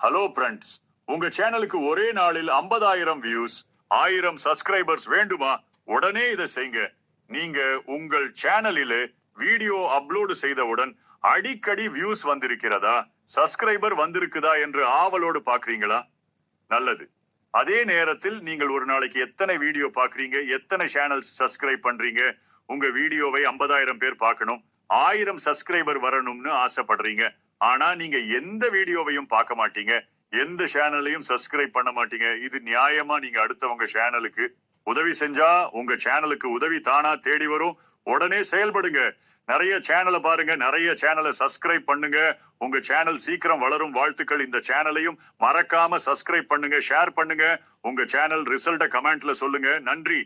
Hello friends, உங்க சேனலுக்கு ஒரே நாளில் 50,000 வியூஸ், 1000 சப்ஸ்கிரைபர்ஸ் வேண்டுமா? உடனே இதை செய்யுங்க. நீங்க உங்கள் சேனலிலே வீடியோ அப்லோடு செய்தவுடன் அடிக்கடி வியூஸ் வந்திருக்கிறதா, சப்ஸ்கிரைபர் வந்திருக்குதா என்று ஆவலோடு பாக்குறீங்களா? நல்லது. அதே நேரத்தில் நீங்கள் ஒரு நாளைக்கு எத்தனை வீடியோ பாக்குறீங்க, எத்தனை சேனல்ஸ் சப்ஸ்கிரைப் பண்றீங்க, உங்க வீடியோவை 50,000 பேர் பார்க்கணும், 1000 சப்ஸ்கிரைபர் வரணும்னு ஆசைப்படுறீங்க. ஆனா நீங்க எந்த வீடியோவையும் பார்க்க மாட்டீங்க, எந்த சேனலையும் சப்ஸ்கிரைப் பண்ண மாட்டீங்க. இது நியாயமா? நீங்க அடுத்தவங்க சேனலுக்கு உதவி செஞ்சா உங்க சேனலுக்கு உதவி தானா தேடி வரும். உடனே செயல்படுங்க. நிறைய சேனலை பாருங்க, நிறைய சேனலை சப்ஸ்கிரைப் பண்ணுங்க. உங்க சேனல் சீக்கிரம் வளரும். வாழ்த்துக்கள். இந்த சேனலையும் மறக்காம சப்ஸ்கிரைப் பண்ணுங்க, ஷேர் பண்ணுங்க. உங்க சேனல் ரிசல்ட்டை கமெண்ட்ல சொல்லுங்க. நன்றி.